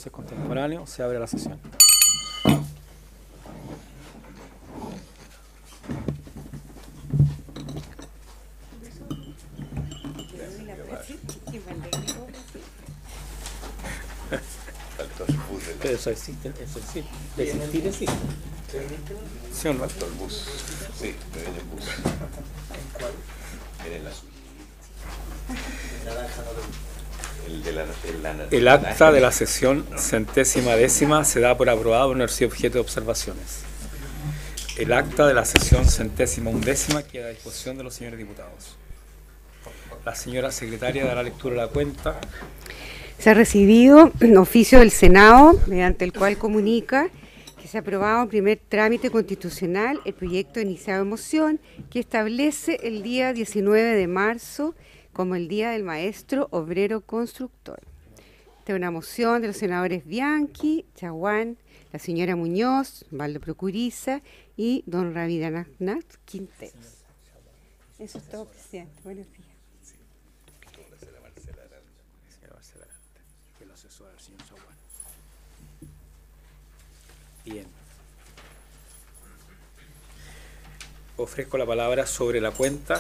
Dioses Contemporáneos. Se abre la sesión. Pero eso existe, eso existe. Existir existe. ¿Sí o no? Faltó el bus. Sí, me viene el bus. Viene el azul. El acta de la sesión 110ª se da por aprobado por no ser objeto de observaciones. El acta de la sesión 111ª queda a disposición de los señores diputados. La señora secretaria dará lectura a la cuenta. Se ha recibido un oficio del Senado, mediante el cual comunica que se ha aprobado en primer trámite constitucional el proyecto iniciado en moción que establece el día 19 de marzo como el Día del Maestro Obrero Constructor. Esta es una moción de los senadores Bianchi, Chaguán, la señora Muñoz, Valdo Procuriza y don Ravidanat Quinteros. Eso es todo, presidente. Buenos días. Bien. Ofrezco la palabra sobre la cuenta.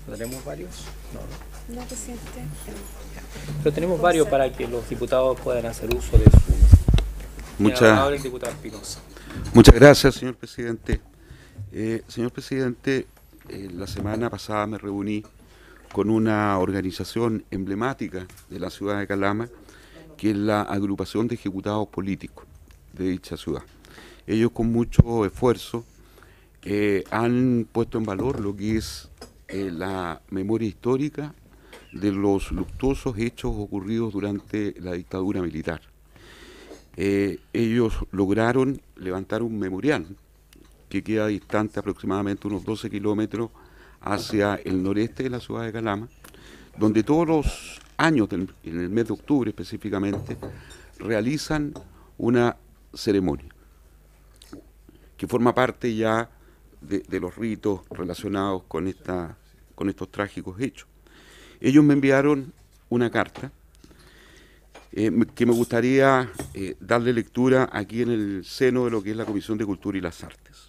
¿Tenemos varios? No, presidente. Pero tenemos varios para que los diputados puedan hacer uso de su... Muchas diputado Espinosa. Muchas gracias, señor presidente. Señor presidente, la semana pasada me reuní con una organización emblemática de la ciudad de Calama, que es la Agrupación de Ejecutados Políticos de dicha ciudad. Ellos con mucho esfuerzo han puesto en valor lo que es la memoria histórica de los luctuosos hechos ocurridos durante la dictadura militar. Ellos lograron levantar un memorial que queda distante aproximadamente unos 12 kilómetros hacia el noreste de la ciudad de Calama, donde todos los años, en el mes de octubre específicamente, realizan una ceremonia que forma parte ya de los ritos relacionados con estos trágicos hechos. Ellos me enviaron una carta que me gustaría darle lectura aquí en el seno de lo que es la Comisión de Cultura y las Artes.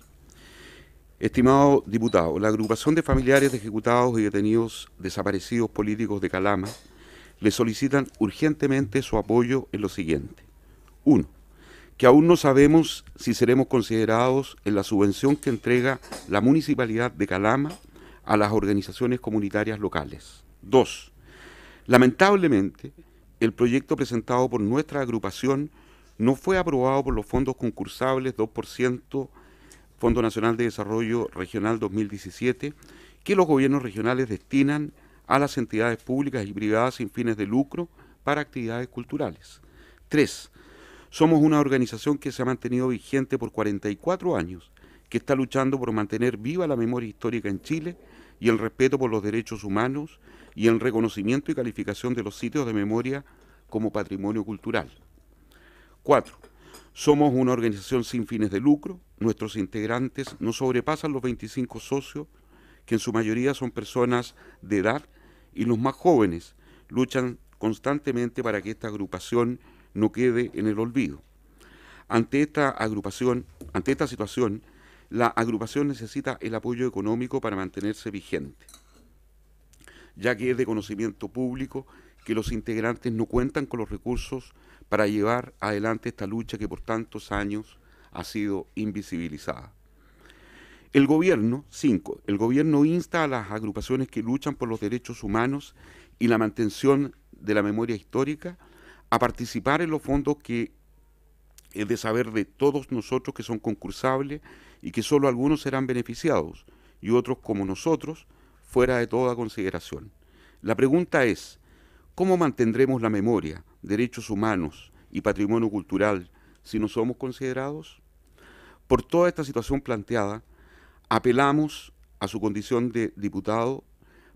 Estimado diputado, la agrupación de familiares de ejecutados y detenidos desaparecidos políticos de Calama le solicitan urgentemente su apoyo en lo siguiente. 1. Que aún no sabemos si seremos considerados en la subvención que entrega la Municipalidad de Calama a las organizaciones comunitarias locales. 2. Lamentablemente, el proyecto presentado por nuestra agrupación no fue aprobado por los fondos concursables 2% Fondo Nacional de Desarrollo Regional 2017, que los gobiernos regionales destinan a las entidades públicas y privadas sin fines de lucro para actividades culturales. 3. Somos una organización que se ha mantenido vigente por 44 años, que está luchando por mantener viva la memoria histórica en Chile y el respeto por los derechos humanos y el reconocimiento y calificación de los sitios de memoria como patrimonio cultural. 4. Somos una organización sin fines de lucro, nuestros integrantes no sobrepasan los 25 socios, que en su mayoría son personas de edad, y los más jóvenes luchan constantemente para que esta agrupación no quede en el olvido. Ante esta situación, la agrupación necesita el apoyo económico para mantenerse vigente, ya que es de conocimiento público que los integrantes no cuentan con los recursos para llevar adelante esta lucha que por tantos años ha sido invisibilizada. El gobierno insta a las agrupaciones que luchan por los derechos humanos y la mantención de la memoria histórica a participar en los fondos que es de saber de todos nosotros que son concursables y que solo algunos serán beneficiados y otros como nosotros fuera de toda consideración. La pregunta es, ¿cómo mantendremos la memoria, derechos humanos y patrimonio cultural si no somos considerados? Por toda esta situación planteada, apelamos a su condición de diputado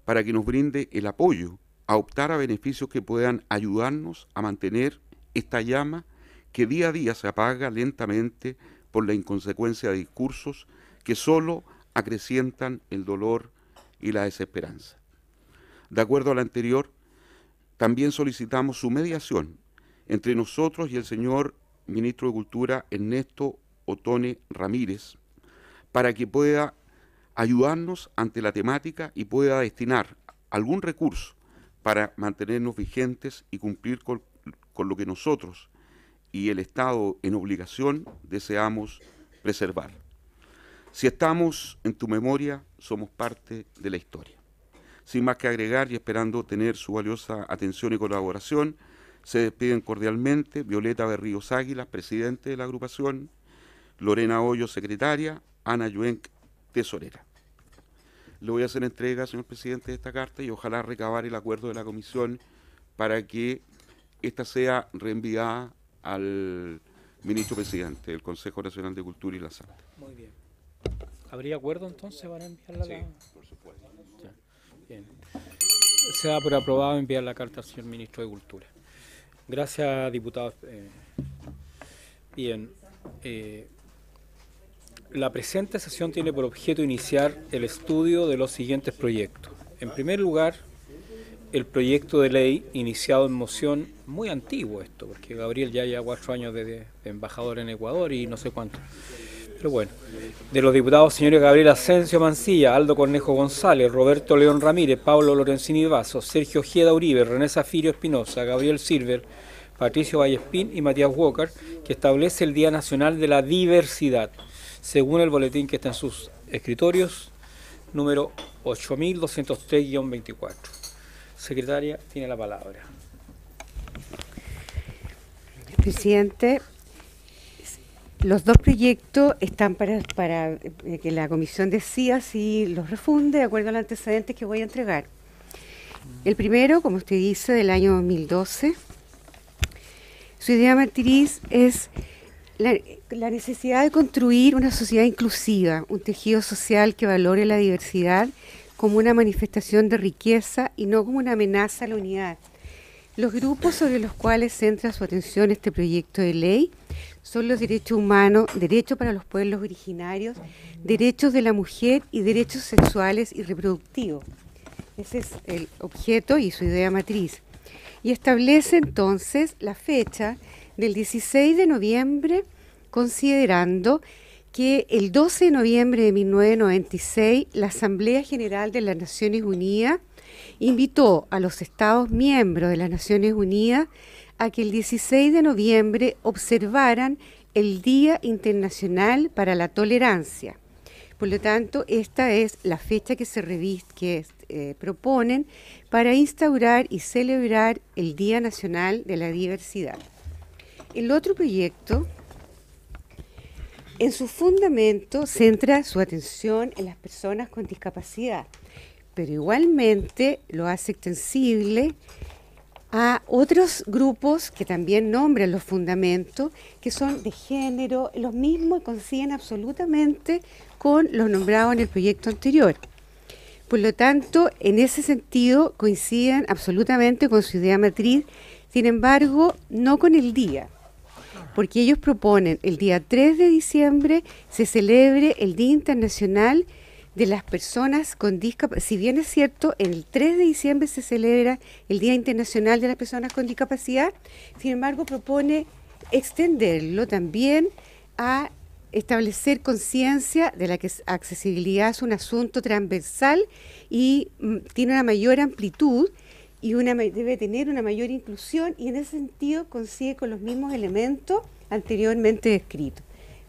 para que nos brinde el apoyo a optar a beneficios que puedan ayudarnos a mantener esta llama que día a día se apaga lentamente por la inconsecuencia de discursos que solo acrecientan el dolor y la desesperanza. De acuerdo a lo anterior, también solicitamos su mediación entre nosotros y el señor Ministro de Cultura, Ernesto Otone Ramírez, para que pueda ayudarnos ante la temática y pueda destinar algún recurso para mantenernos vigentes y cumplir con lo que nosotros y el Estado en obligación deseamos preservar. Si estamos en tu memoria, somos parte de la historia. Sin más que agregar y esperando tener su valiosa atención y colaboración, se despiden cordialmente Violeta Berríos Águilas, presidente de la agrupación, Lorena Hoyo, secretaria, Ana Yuenc, tesorera. Le voy a hacer entrega, señor presidente, de esta carta y ojalá recabar el acuerdo de la comisión para que esta sea reenviada al ministro presidente del Consejo Nacional de Cultura y las Artes. Muy bien. ¿Habría acuerdo entonces para enviarla? Sí, por supuesto. Ya. Bien. Se da por aprobado enviar la carta al señor ministro de Cultura. Gracias, diputado. Bien. La presente sesión tiene por objeto iniciar el estudio de los siguientes proyectos. En primer lugar, el proyecto de ley iniciado en moción, muy antiguo esto, porque Gabriel ya lleva 4 años de embajador en Ecuador y no sé cuánto. Pero bueno, de los diputados señores Gabriel Asensio Mancilla, Aldo Cornejo González, Roberto León Ramírez, Pablo Lorenzini Vaso, Sergio Ojeda Uribe, René Zafirio Espinosa, Gabriel Silver, Patricio Vallespín y Matías Walker, que establece el Día Nacional de la Diversidad, según el boletín que está en sus escritorios, número 8203-24. Secretaria, tiene la palabra. Presidente, los dos proyectos están para que la comisión decida si los refunde de acuerdo a los antecedentes que voy a entregar. El primero, como usted dice, del año 2012. Su idea matriz es la necesidad de construir una sociedad inclusiva, un tejido social que valore la diversidad como una manifestación de riqueza y no como una amenaza a la unidad. Los grupos sobre los cuales centra su atención este proyecto de ley son los derechos humanos, derechos para los pueblos originarios, derechos de la mujer y derechos sexuales y reproductivos. Ese es el objeto y su idea matriz. Y establece entonces la fecha del 16 de noviembre, considerando que el 12 de noviembre de 1996 la Asamblea General de las Naciones Unidas invitó a los Estados miembros de las Naciones Unidas a que el 16 de noviembre observaran el Día Internacional para la Tolerancia. Por lo tanto, esta es la fecha que proponen para instaurar y celebrar el Día Nacional de la Diversidad. El otro proyecto, en su fundamento, centra su atención en las personas con discapacidad, pero igualmente lo hace extensible a otros grupos que también nombran los fundamentos, que son de género, los mismos coinciden absolutamente con los nombrados en el proyecto anterior. Por lo tanto, en ese sentido coinciden absolutamente con su idea matriz, sin embargo, no con el día, porque ellos proponen el día 3 de diciembre se celebre el Día Internacional de las Personas con Discapacidad. Si bien es cierto, el 3 de diciembre se celebra el Día Internacional de las Personas con Discapacidad, sin embargo propone extenderlo también a establecer conciencia de la que accesibilidad es un asunto transversal y tiene una mayor amplitud y debe tener una mayor inclusión, y en ese sentido coincide con los mismos elementos anteriormente descritos.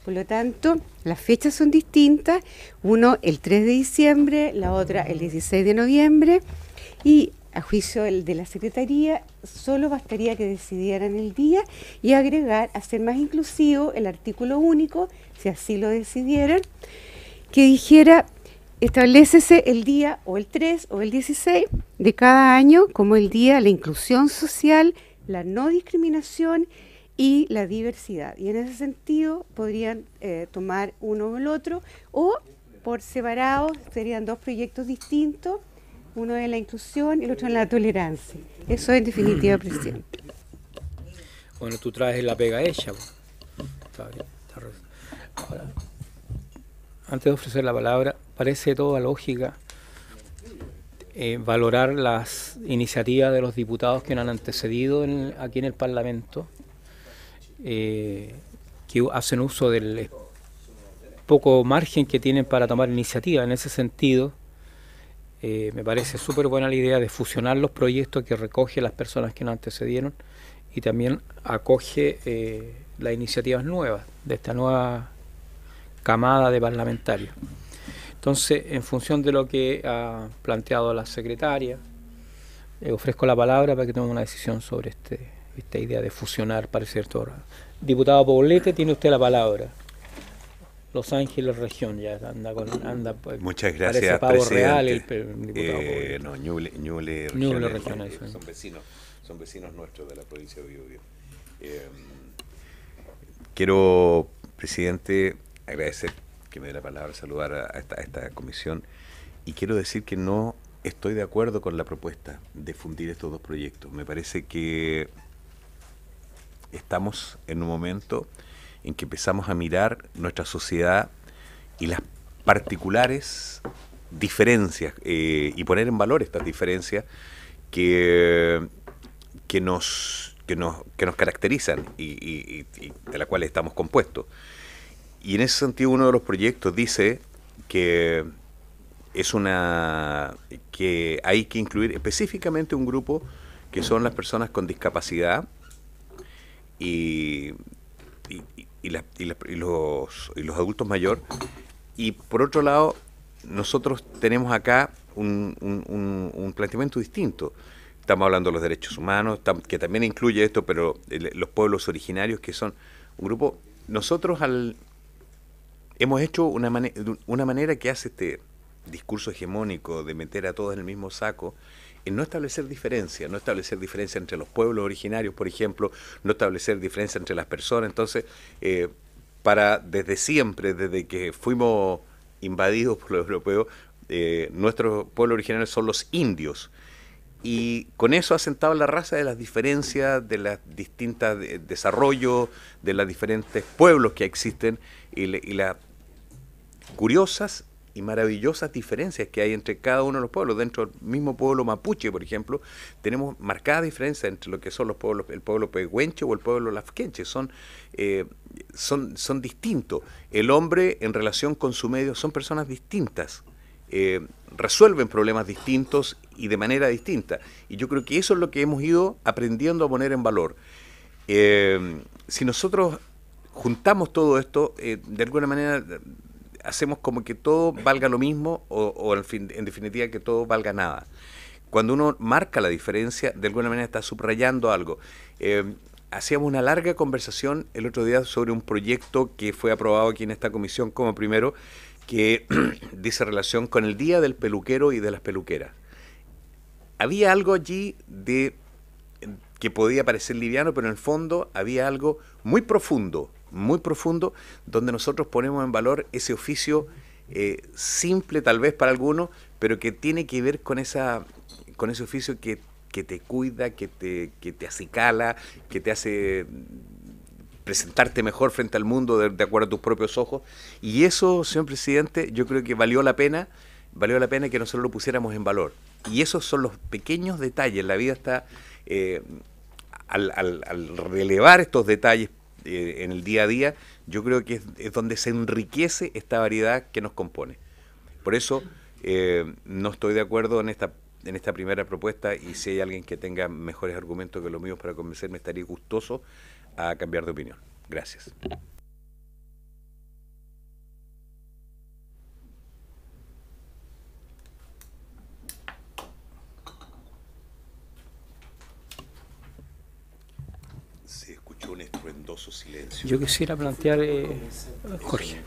Por lo tanto, las fechas son distintas, uno el 3 de diciembre, la otra el 16 de noviembre, y a juicio de la Secretaría solo bastaría que decidieran el día y agregar, hacer más inclusivo el artículo único, si así lo decidieran, que dijera: establécese el día o el 3 o el 16 de cada año como el día de la inclusión social, la no discriminación y la diversidad. Y en ese sentido podrían tomar uno o el otro, o por separado serían dos proyectos distintos, uno de la inclusión y el otro de la tolerancia. Eso en definitiva, presidente. Bueno, tú traes la pega hecha. Está bien. Ahora, antes de ofrecer la palabra, parece toda lógica valorar las iniciativas de los diputados que nos han antecedido aquí en el Parlamento, que hacen uso del poco margen que tienen para tomar iniciativas. En ese sentido, me parece súper buena la idea de fusionar los proyectos que recoge las personas que nos antecedieron y también acoge las iniciativas nuevas de esta nueva camada de parlamentarios. Entonces, en función de lo que ha planteado la secretaria, ofrezco la palabra para que tomemos una decisión sobre esta idea de fusionar, parece cierto. Diputado Poblete, tiene usted la palabra. Los Ángeles Región, ya anda muchas gracias, pavo presidente. Real, el diputado Poblete. No, Ñuble Región, son vecinos nuestros de la provincia de Biobío. Quiero, presidente, agradecer que me dé la palabra, saludar a esta comisión, y quiero decir que no estoy de acuerdo con la propuesta de fundir estos dos proyectos. Me parece que estamos en un momento en que empezamos a mirar nuestra sociedad y las particulares diferencias y poner en valor estas diferencias que nos caracterizan y de las cuales estamos compuestos. Y en ese sentido, uno de los proyectos dice que que hay que incluir específicamente un grupo que son las personas con discapacidad y los adultos mayores. Y por otro lado, nosotros tenemos acá un planteamiento distinto. Estamos hablando de los derechos humanos, que también incluye esto, pero los pueblos originarios, que son un grupo. Nosotros hemos hecho una manera que hace este discurso hegemónico de meter a todos en el mismo saco, en no establecer diferencia entre los pueblos originarios, por ejemplo, no establecer diferencia entre las personas. Entonces, desde siempre, desde que fuimos invadidos por los europeos, nuestros pueblos originarios son los indios. Y con eso ha sentado la raza de las diferencias, de las distintas desarrollos, de los diferentes pueblos que existen y las curiosas y maravillosas diferencias que hay entre cada uno de los pueblos. Dentro del mismo pueblo mapuche, por ejemplo, tenemos marcada diferencia entre lo que son los pueblos, el pueblo pehuenche o el pueblo lafquenche. Son distintos. El hombre en relación con su medio son personas distintas. Resuelven problemas distintos y de manera distinta. Y yo creo que eso es lo que hemos ido aprendiendo a poner en valor. Si nosotros juntamos todo esto, de alguna manera hacemos como que todo valga lo mismo o en definitiva que todo valga nada. Cuando uno marca la diferencia, de alguna manera está subrayando algo. Hacíamos una larga conversación el otro día sobre un proyecto que fue aprobado aquí en esta comisión como primero, que dice relación con el Día del Peluquero y de las peluqueras. Había algo allí que podía parecer liviano, pero en el fondo había algo muy profundo, donde nosotros ponemos en valor ese oficio simple tal vez para algunos, pero que tiene que ver con ese oficio que te cuida, que te acicala, que te hace presentarte mejor frente al mundo de acuerdo a tus propios ojos. Y eso, señor presidente, yo creo que valió la pena que nosotros lo pusiéramos en valor. Y esos son los pequeños detalles. La vida está, al relevar estos detalles en el día a día, yo creo que es donde se enriquece esta variedad que nos compone. Por eso no estoy de acuerdo en esta primera propuesta, y si hay alguien que tenga mejores argumentos que los míos para convencerme, estaría gustoso a cambiar de opinión. Gracias. Se escuchó un estruendoso silencio. Yo quisiera plantear, Jorge.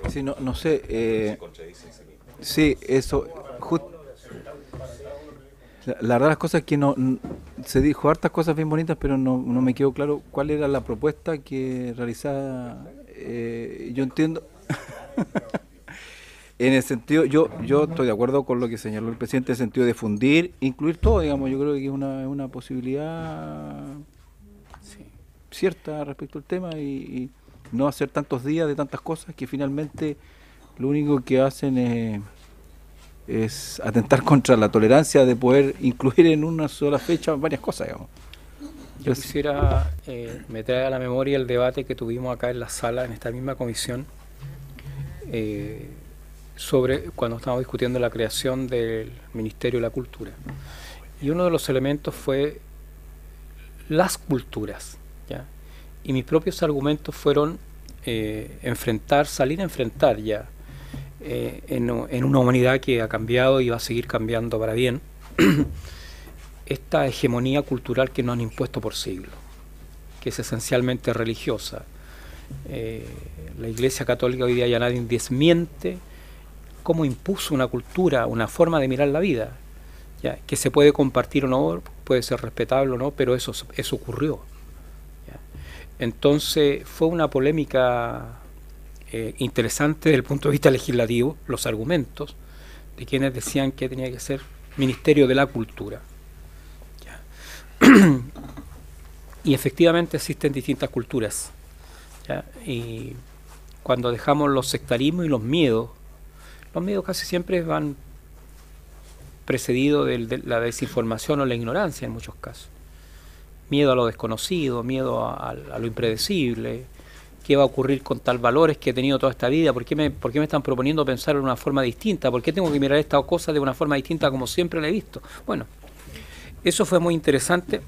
Sí, no sé. Sí, eso. La verdad, las cosas es que se dijo hartas cosas bien bonitas, pero no me quedó claro cuál era la propuesta que realizaba. Yo entiendo. En el sentido, yo estoy de acuerdo con lo que señaló el presidente, en el sentido de fundir, incluir todo, digamos. Yo creo que es una posibilidad cierta respecto al tema, y no hacer tantos días de tantas cosas que finalmente lo único que hacen es es atentar contra la tolerancia de poder incluir en una sola fecha varias cosas, digamos. Yo quisiera meter a la memoria el debate que tuvimos acá en la sala, en esta misma comisión, sobre cuando estábamos discutiendo la creación del Ministerio de la Cultura. Y uno de los elementos fue las culturas, ¿ya? Y mis propios argumentos fueron salir a enfrentar ya en una humanidad que ha cambiado y va a seguir cambiando para bien, esta hegemonía cultural que nos han impuesto por siglos, que es esencialmente religiosa. La Iglesia Católica hoy día ya nadie desmiente cómo impuso una cultura, una forma de mirar la vida, ¿ya? Que se puede compartir o no, puede ser respetable o no, pero eso ocurrió, ¿ya? Entonces fue una polémica interesante desde el punto de vista legislativo, los argumentos de quienes decían que tenía que ser Ministerio de la Cultura, ¿ya? Y efectivamente existen distintas culturas, ¿ya? Y cuando dejamos los sectarismos y los miedos casi siempre van precedidos de la desinformación o la ignorancia en muchos casos. Miedo a lo desconocido, miedo a lo impredecible. ¿Qué va a ocurrir con tal valores que he tenido toda esta vida? ¿Por qué me están proponiendo pensar en una forma distinta? ¿Por qué tengo que mirar esta cosa de una forma distinta como siempre la he visto? Bueno, eso fue muy interesante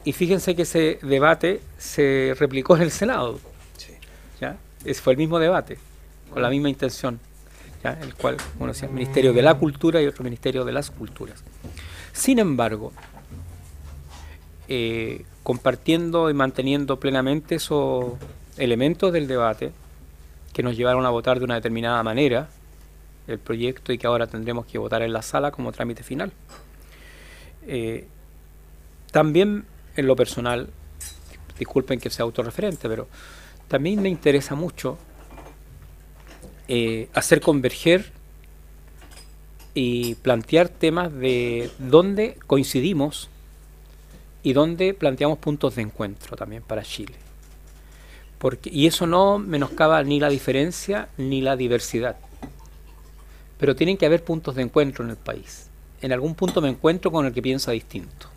y fíjense que ese debate se replicó en el Senado. Sí. ¿Ya? Fue el mismo debate, con la misma intención, ¿ya? El cual uno decía Ministerio de la Cultura y otro Ministerio de las Culturas. Sin embargo, compartiendo y manteniendo plenamente esos elementos del debate que nos llevaron a votar de una determinada manera el proyecto y que ahora tendremos que votar en la sala como trámite final. También en lo personal, disculpen que sea autorreferente, pero también me interesa mucho hacer converger y plantear temas de dónde coincidimos y dónde planteamos puntos de encuentro también para Chile. Y eso no menoscaba ni la diferencia ni la diversidad. Pero tienen que haber puntos de encuentro en el país. En algún punto me encuentro con el que piensa distinto.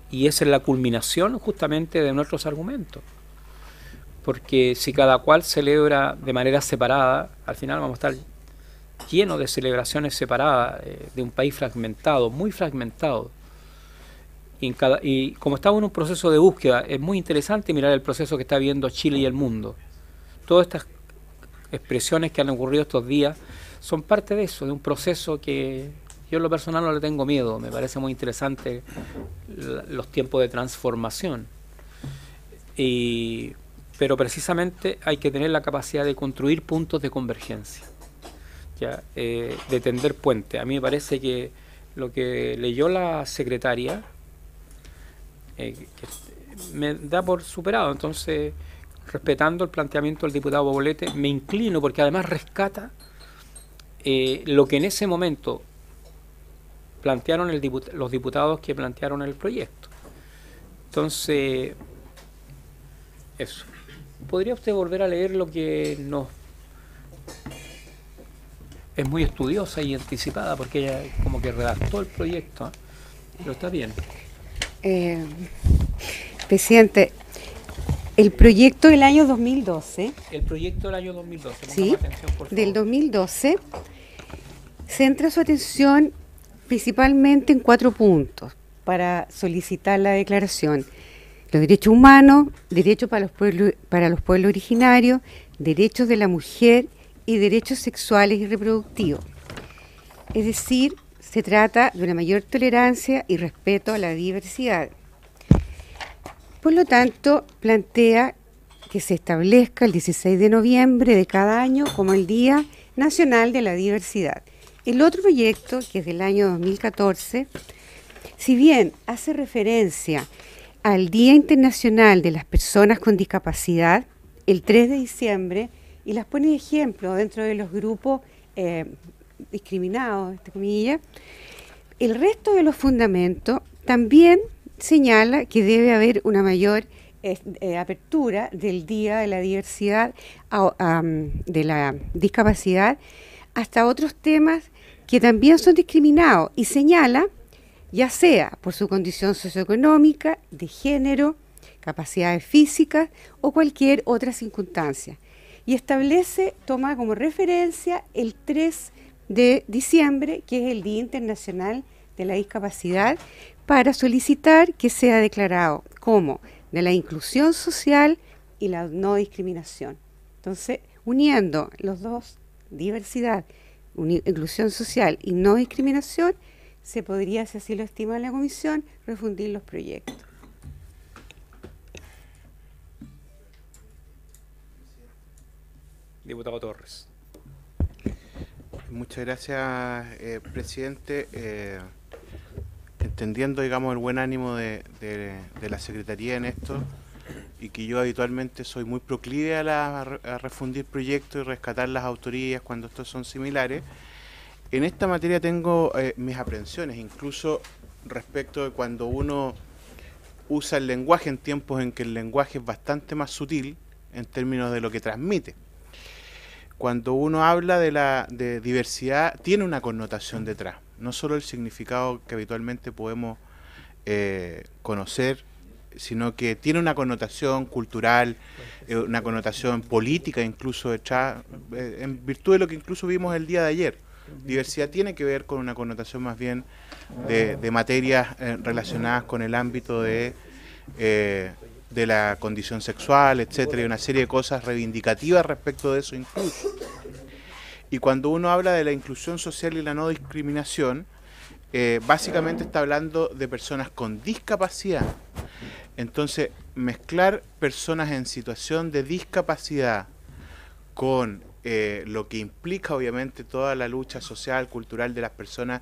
Y esa es la culminación justamente de nuestros argumentos. Porque si cada cual celebra de manera separada, al final vamos a estar llenos de celebraciones separadas, de un país fragmentado, muy fragmentado. Y como estamos en un proceso de búsqueda, es muy interesante mirar el proceso que está viviendo Chile y el mundo. Todas estas expresiones que han ocurrido estos días son parte de eso, de un proceso que yo en lo personal no le tengo miedo. Me parece muy interesante los tiempos de transformación. Pero precisamente hay que tener la capacidad de construir puntos de convergencia, ¿ya? De tender puentes. A mí me parece que lo que leyó la secretaria me da por superado. Entonces, respetando el planteamiento del diputado Poblete, me inclino porque además rescata lo que en ese momento plantearon los diputados que plantearon el proyecto. Entonces, eso. ¿Podría usted volver a leer lo que nos... Es muy estudiosa y anticipada porque ella como que redactó el proyecto, ¿eh? Pero está bien. Presidente, el proyecto del año 2012... El proyecto del año 2012, sí, atención, por favor. Del 2012, centra su atención principalmente en 4 puntos para solicitar la declaración: los derechos humanos, derechos para los pueblos originarios, derechos de la mujer y derechos sexuales y reproductivos. Es decir, se trata de una mayor tolerancia y respeto a la diversidad. Por lo tanto, plantea que se establezca el 16 de noviembre de cada año como el Día Nacional de la Diversidad. El otro proyecto, que es del año 2014, si bien hace referencia al Día Internacional de las Personas con Discapacidad, el 3 de diciembre, y las pone de ejemplo dentro de los grupos discriminados, entre comillas, el resto de los fundamentos también señala que debe haber una mayor apertura del Día de la Diversidad, de la Discapacidad, hasta otros temas que también son discriminados y señala, ya sea por su condición socioeconómica, de género, capacidades físicas o cualquier otra circunstancia. Y establece, toma como referencia el 3 de diciembre, que es el Día Internacional de la Discapacidad, para solicitar que sea declarado como de la inclusión social y la no discriminación. Entonces, uniendo los dos, diversidad, inclusión social y no discriminación, se podría, si así lo estima la comisión, refundir los proyectos. Diputado Torres. Muchas gracias, presidente. Entendiendo, digamos, el buen ánimo de la Secretaría en esto, y que yo habitualmente soy muy proclive a refundir proyectos y rescatar las autorías cuando estos son similares, en esta materia tengo mis aprensiones, incluso respecto de cuando uno usa el lenguaje en tiempos en que el lenguaje es bastante más sutil en términos de lo que transmite. Cuando uno habla de diversidad, tiene una connotación detrás, no solo el significado que habitualmente podemos conocer, sino que tiene una connotación cultural, una connotación política incluso detrás, en virtud de lo que incluso vimos el día de ayer. Diversidad tiene que ver con una connotación más bien de materias relacionadas con el ámbito de la condición sexual, etcétera, y una serie de cosas reivindicativas respecto de eso incluso. Y cuando uno habla de la inclusión social y la no discriminación, básicamente está hablando de personas con discapacidad. Entonces, mezclar personas en situación de discapacidad con lo que implica obviamente toda la lucha social, cultural de las personas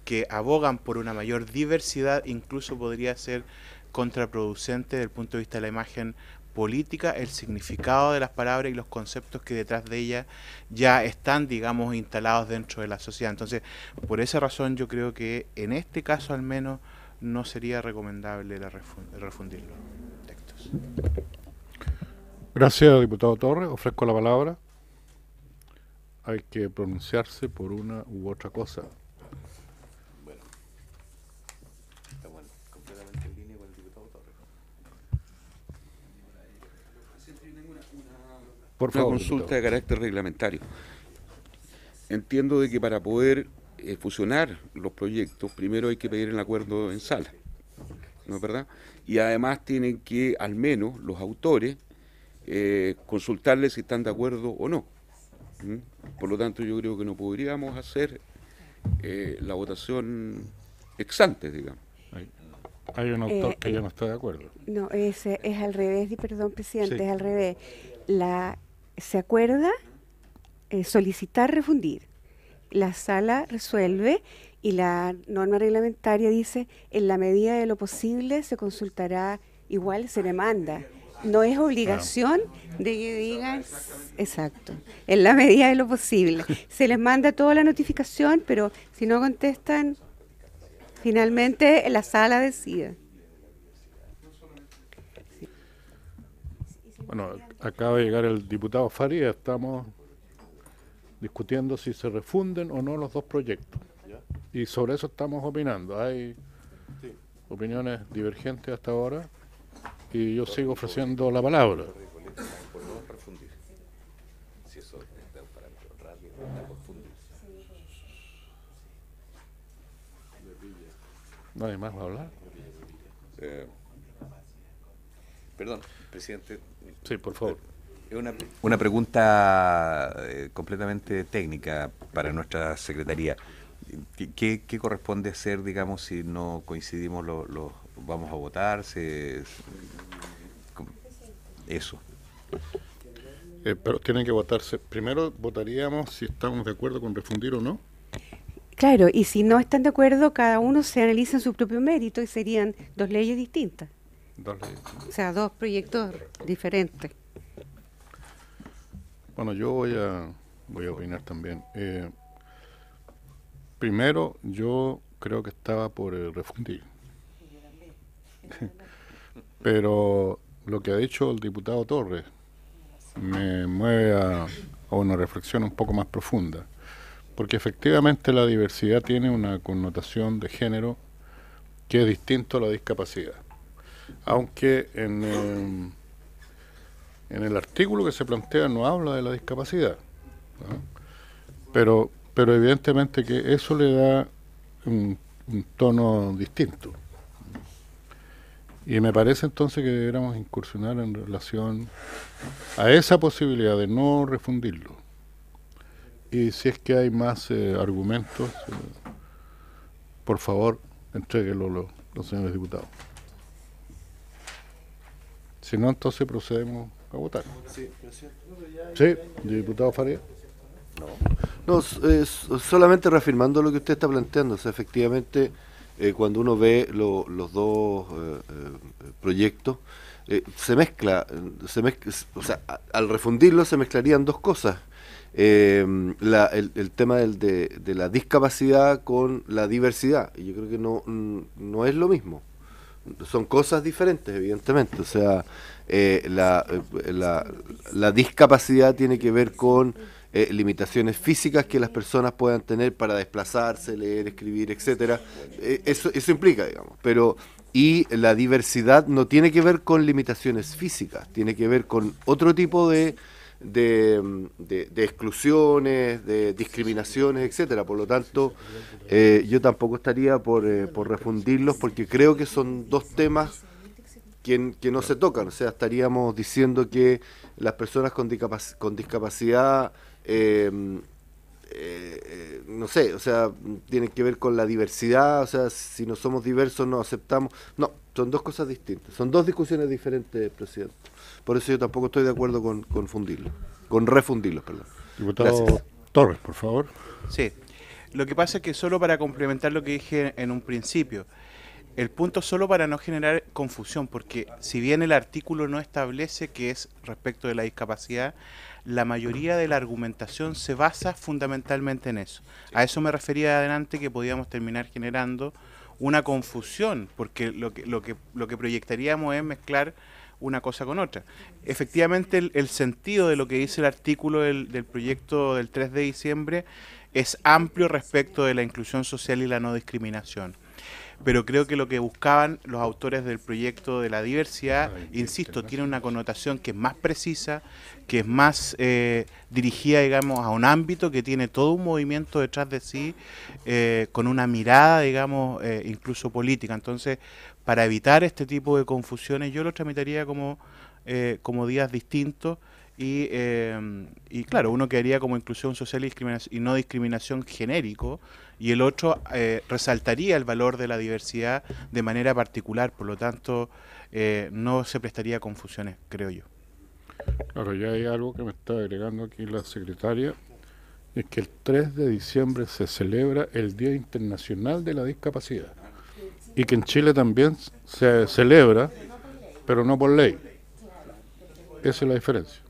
que abogan por una mayor diversidad, incluso podría ser contraproducente desde el punto de vista de la imagen política, el significado de las palabras y los conceptos que detrás de ellas ya están, digamos, instalados dentro de la sociedad. Entonces, por esa razón yo creo que en este caso al menos no sería recomendable refundir los textos. Gracias, diputado Torres. Ofrezco la palabra. Hay que pronunciarse por una u otra cosa. Bueno, estamos completamente en línea con el diputado Torres. Por Una favor, consulta diputado. de carácter reglamentario. Entiendo de que para poder fusionar los proyectos, primero hay que pedir el acuerdo en sala, ¿no es verdad? Y además tienen que, al menos, los autores, consultarles si están de acuerdo o no. Por lo tanto, yo creo que no podríamos hacer la votación ex ante, digamos. Hay un autor que ya no está de acuerdo. No, es al revés, perdón, presidente, Sí. es al revés. Se acuerda solicitar refundir. La sala resuelve y la norma reglamentaria dice, en la medida de lo posible se consultará, igual se le manda. No es obligación de que digan, exacto, en la medida de lo posible. Se les manda toda la notificación, pero si no contestan, finalmente la sala decide. Bueno, acaba de llegar el diputado Faría. Estamos discutiendo si se refunden o no los dos proyectos. Y sobre eso estamos opinando. Hay opiniones divergentes hasta ahora y yo sigo ofreciendo la palabra. Por no refundir. Si eso está un parámetro rápido, está por fundir. ¿Nadie más va a hablar? Perdón, presidente. Sí, por favor. Es una pregunta completamente técnica para nuestra secretaría. ¿Qué corresponde hacer, digamos, si no coincidimos, vamos a votar? Eso. Pero tienen que votarse. Primero votaríamos si estamos de acuerdo con refundir o no. Claro, y si no están de acuerdo, cada uno se analiza en su propio mérito y serían dos leyes distintas. O sea, dos proyectos diferentes. Bueno, yo voy a opinar también. Primero, yo creo que estaba por refundir. Pero lo que ha dicho el diputado Torres me mueve a una reflexión un poco más profunda. porque efectivamente la diversidad tiene una connotación de género que es distinto a la discapacidad. Aunque en el artículo que se plantea no habla de la discapacidad, ¿no? Pero evidentemente que eso le da un tono distinto. Y me parece entonces que deberíamos incursionar en relación a esa posibilidad de no refundirlo. Y si es que hay más argumentos, por favor, entréguenlo los señores diputados. Si no, entonces procedemos a votar. Sí, diputado Faría. No, solamente reafirmando lo que usted está planteando. O sea, efectivamente, cuando uno ve los dos proyectos, se mezcla, o sea, al refundirlo se mezclarían dos cosas. El tema de la discapacidad con la diversidad. Y yo creo que no es lo mismo. Son cosas diferentes, evidentemente. O sea, la discapacidad tiene que ver con limitaciones físicas que las personas puedan tener para desplazarse, leer, escribir, etcétera. Eso implica, digamos. Y la diversidad no tiene que ver con limitaciones físicas, tiene que ver con otro tipo de exclusiones, de discriminaciones, etcétera. Por lo tanto, yo tampoco estaría por refundirlos, porque creo que son dos temas que no se tocan. O sea, estaríamos diciendo que las personas con discapacidad, no sé, o sea, tienen que ver con la diversidad. O sea, si no somos diversos no aceptamos. No, son dos cosas distintas, son dos discusiones diferentes, presidente. Por eso yo tampoco estoy de acuerdo con refundirlos, perdón. Diputado Gracias. Torres, por favor. Sí, lo que pasa es que solo para complementar lo que dije en un principio, el punto solo para no generar confusión, porque si bien el artículo no establece que es respecto de la discapacidad, la mayoría de la argumentación se basa fundamentalmente en eso. A eso me refería adelante, que podíamos terminar generando una confusión, porque lo que proyectaríamos es mezclar una cosa con otra. Efectivamente, el sentido de lo que dice el artículo del proyecto del 3 de diciembre es amplio respecto de la inclusión social y la no discriminación. Pero creo que lo que buscaban los autores del proyecto de la diversidad, insisto, tiene una connotación que es más precisa, que es más dirigida, digamos, a un ámbito que tiene todo un movimiento detrás de sí, con una mirada, digamos, incluso política. Entonces, para evitar este tipo de confusiones, yo lo tramitaría como días distintos. Y claro, uno quedaría como inclusión social y no discriminación genérico, y el otro resaltaría el valor de la diversidad de manera particular. Por lo tanto, no se prestaría a confusiones, creo yo. Claro, ya hay algo que me está agregando aquí la secretaria, es que el 3 de diciembre se celebra el Día Internacional de la Discapacidad, y que en Chile también se celebra, pero no por ley. Esa es la diferencia.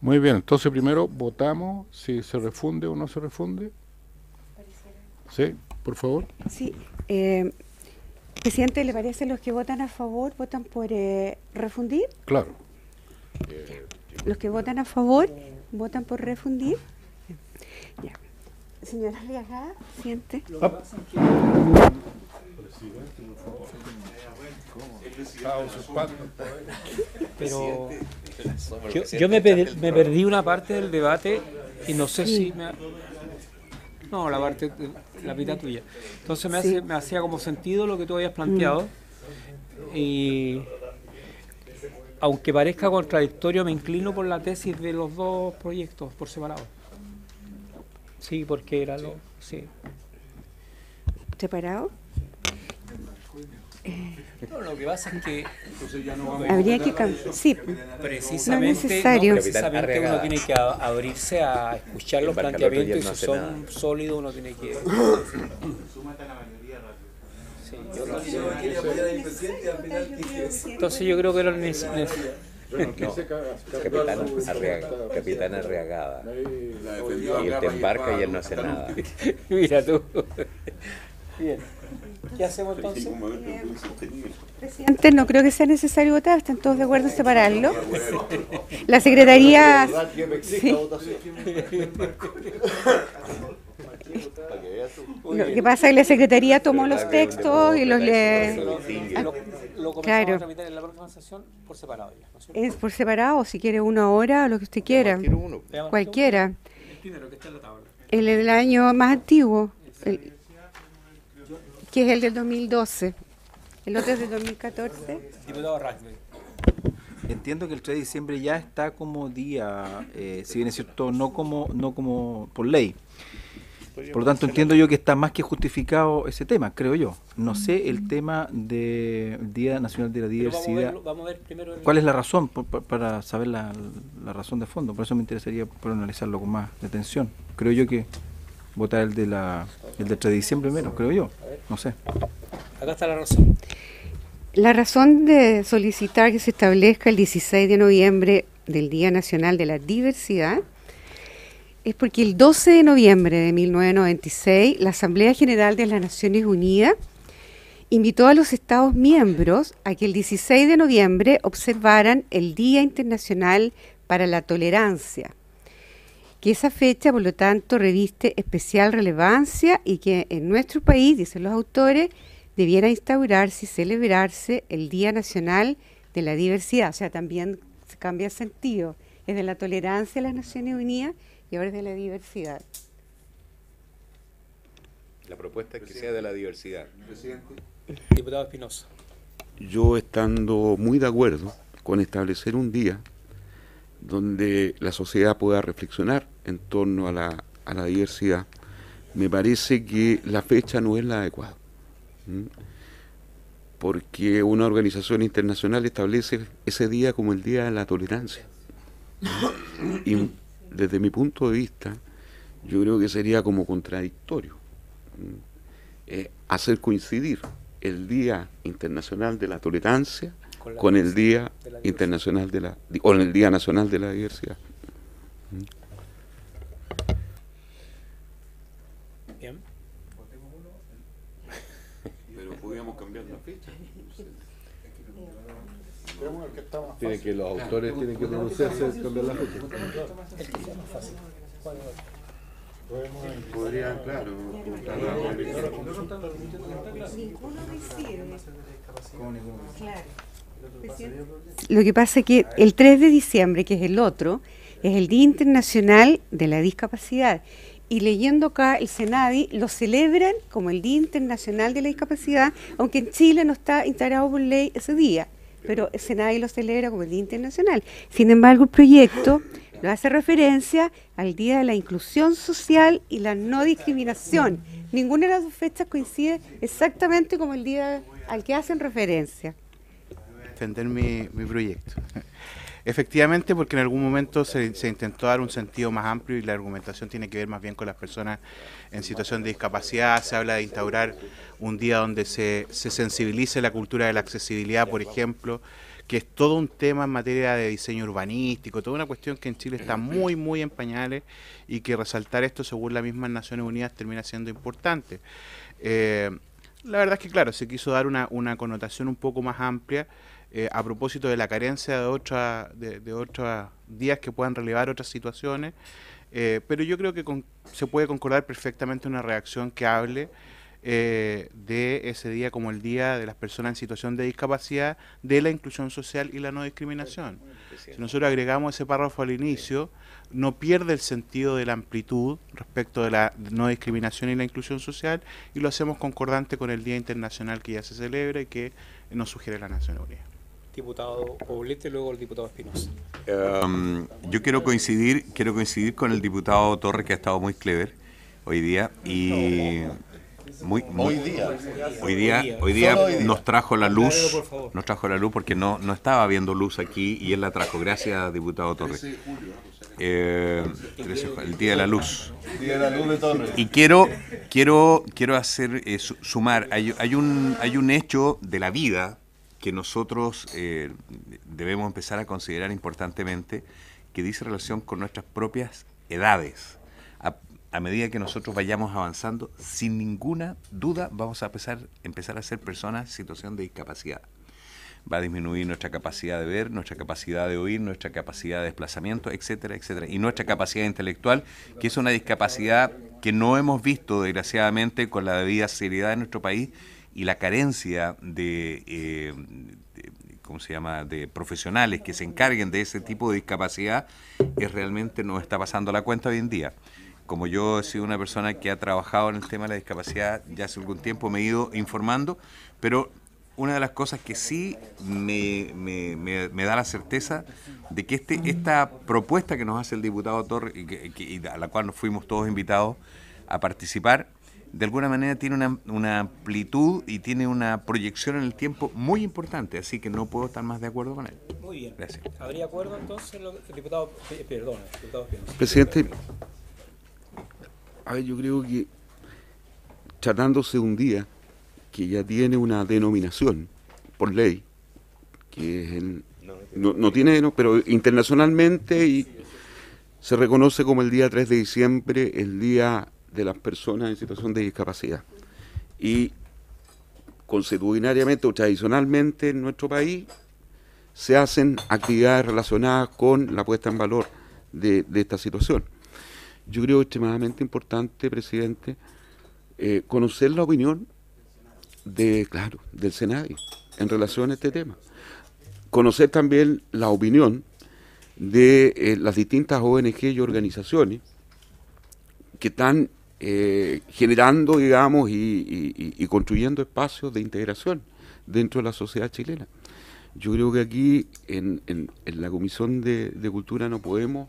Muy bien, entonces primero votamos si se refunde o no se refunde. Sí, por favor. Sí, presidente, ¿le parece los que votan a favor votan por refundir? Claro. Los que votan a favor votan por refundir. Ya. Señora Arriagada, siente. Pero yo me perdí una parte del debate y no sé si me... No, la mitad tuya. Entonces me hacía como sentido lo que tú habías planteado. Y aunque parezca contradictorio, me inclino por la tesis de los dos proyectos por separado. Sí, porque era lo... Sí. ¿Separado? No, lo que pasa es que habría que cambiar. Sí, precisamente, precisamente uno tiene que abrirse a escuchar los planteamientos, y si son sólidos uno tiene que... Sí, entonces yo creo que lo necesito. Capitán Arriagada. Y él te embarca y él no hace nada. Mira tú. Bien. ¿Qué hacemos entonces? Presidente, no creo que sea necesario votar, están todos de acuerdo en separarlo. La Secretaría... Sí. Lo que pasa es que la Secretaría tomó los textos y los lee... Lo comenzamos Claro. a tramitar en la próxima sesión por separado ya, ¿no es cierto? Es por separado, si quiere una hora o lo que usted quiera. Veamos Cualquiera. el primero que está en la tabla. El año más antiguo, que es el del 2012. El otro es del 2014. Diputado Rasberg. Entiendo que el 3 de diciembre ya está como día, si bien es cierto, no como por ley. Por lo tanto, entiendo yo que está más que justificado ese tema, creo yo. No sé el tema del Día Nacional de la Pero Diversidad. vamos a ver primero ¿Cuál es la razón? Para saber la razón de fondo. Por eso me interesaría por analizarlo con más detención. Creo yo que votar el del 3 de diciembre menos, creo yo. No sé. Acá está la razón. La razón de solicitar que se establezca el 16 de noviembre del Día Nacional de la Diversidad es porque el 12 de noviembre de 1996 la Asamblea General de las Naciones Unidas invitó a los Estados miembros a que el 16 de noviembre observaran el Día Internacional para la Tolerancia, que esa fecha, por lo tanto, reviste especial relevancia y que en nuestro país, dicen los autores, debiera instaurarse y celebrarse el Día Nacional de la Diversidad. O sea, también se cambia el sentido. Es de la tolerancia de las Naciones Unidas y ahora es de la diversidad. La propuesta es que sea de la diversidad. Diputado Espinosa. Yo estando muy de acuerdo con establecer un día donde la sociedad pueda reflexionar en torno a la diversidad, me parece que la fecha no es la adecuada. Porque una organización internacional establece ese día como el Día de la Tolerancia. Y desde mi punto de vista, yo creo que sería como contradictorio hacer coincidir el Día Internacional de la Tolerancia con el Día Internacional con el Día Nacional de la Diversidad. Bien. Pero podríamos cambiar la fecha. Tiene que los autores tienen que pronunciarse y cambiar la fecha. Podrían, claro, Lo que pasa es que el 3 de diciembre, que es el otro, es el Día Internacional de la Discapacidad. Y leyendo acá el Senadi, lo celebran como el Día Internacional de la Discapacidad, aunque en Chile no está integrado por ley ese día, pero el Senadi lo celebra como el Día Internacional. Sin embargo, el proyecto lo hace referencia al Día de la Inclusión Social y la No Discriminación. Ninguna de las dos fechas coincide exactamente como el día al que hacen referencia. Defender mi proyecto. Efectivamente, porque en algún momento se intentó dar un sentido más amplio y la argumentación tiene que ver más bien con las personas en situación de discapacidad. Se habla de instaurar un día donde se sensibilice la cultura de la accesibilidad, por ejemplo, que es todo un tema en materia de diseño urbanístico, toda una cuestión que en Chile está muy en pañales y que resaltar esto, según las mismas Naciones Unidas, termina siendo importante. La verdad es que, claro, se quiso dar una connotación un poco más amplia a propósito de la carencia de otros días que puedan relevar otras situaciones, pero yo creo que se puede concordar perfectamente una reacción que hable de ese día como el Día de las Personas en Situación de Discapacidad, de la inclusión social y la no discriminación. Si nosotros agregamos ese párrafo al inicio, no pierde el sentido de la amplitud respecto de la no discriminación y la inclusión social, y lo hacemos concordante con el Día Internacional que ya se celebra y que nos sugiere la Naciones Unidas. Diputado Poblete y luego el diputado Espinosa. Yo quiero coincidir con el diputado Torres, que ha estado muy clever hoy día y hoy día nos trajo la luz, porque no estaba viendo luz aquí y él la trajo. Gracias, diputado Torres. El Día de la Luz. Y quiero hacer sumar. Hay un hecho de la vida que nosotros debemos empezar a considerar importantemente, que dice relación con nuestras propias edades. a medida que nosotros vayamos avanzando, sin ninguna duda vamos a empezar a ser personas en situación de discapacidad. Va a disminuir nuestra capacidad de ver, nuestra capacidad de oír, nuestra capacidad de desplazamiento, etcétera, etcétera. Y nuestra capacidad intelectual, que es una discapacidad que no hemos visto, desgraciadamente, con la debida seriedad en nuestro país, y la carencia ¿cómo se llama?, de profesionales que se encarguen de ese tipo de discapacidad, es realmente nos está pasando la cuenta hoy en día. Como yo he sido una persona que ha trabajado en el tema de la discapacidad ya hace algún tiempo, me he ido informando, pero una de las cosas que sí me da la certeza de que esta propuesta que nos hace el diputado Torres, y a la cual nos fuimos todos invitados a participar, de alguna manera tiene una amplitud y tiene una proyección en el tiempo muy importante, así que no puedo estar más de acuerdo con él. Muy bien. Gracias. ¿Habría acuerdo entonces, diputado Espinosa? Presidente, a ver, yo creo que tratándose de un día que ya tiene una denominación por ley, que es pero internacionalmente y se reconoce como el día 3 de diciembre, el Día de las Personas en Situación de Discapacidad. Y consuetudinariamente o tradicionalmente en nuestro país se hacen actividades relacionadas con la puesta en valor de esta situación. Yo creo extremadamente importante, presidente, conocer la opinión del SENADI en relación a este tema. Conocer también la opinión de las distintas ONG y organizaciones que están generando, digamos, y construyendo espacios de integración dentro de la sociedad chilena. Yo creo que aquí en la Comisión de Cultura no podemos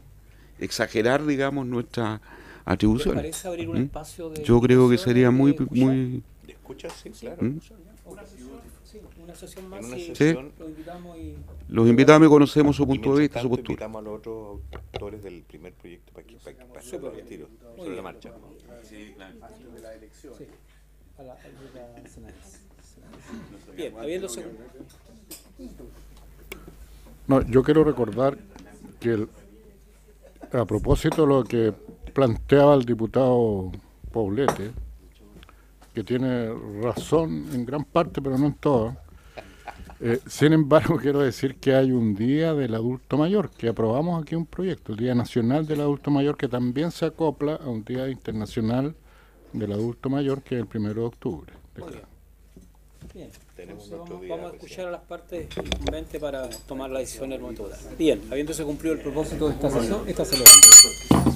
exagerar, digamos, nuestras atribuciones. ¿Les parece abrir un espacio de Yo creo que sería de muy... escuchar? muy ¿De escuchas? Sí, claro. Una sesión más En una y sesión- lo invitamos y... Los invitamos y conocemos su punto de Y vista, su mientras tanto, postura. invitamos a los otros autores del primer proyecto para hacerlo al tiro, sobre la marcha. Sí, a la Senado. Bien, habiéndose... No, yo quiero recordar que a propósito de lo que planteaba el diputado Poblete, que tiene razón en gran parte, pero no en todo, sin embargo, quiero decir que hay un Día del Adulto Mayor, que aprobamos aquí un proyecto, el Día Nacional del Adulto Mayor, que también se acopla a un Día Internacional del Adulto Mayor, que es el 1 de octubre. Muy bien. Bien. Tenemos Entonces nuestro vamos, día, vamos a escuchar a las partes incumbentes para tomar la decisión en el momento. Bien, habiéndose cumplido el propósito de esta sesión, esta se levanta.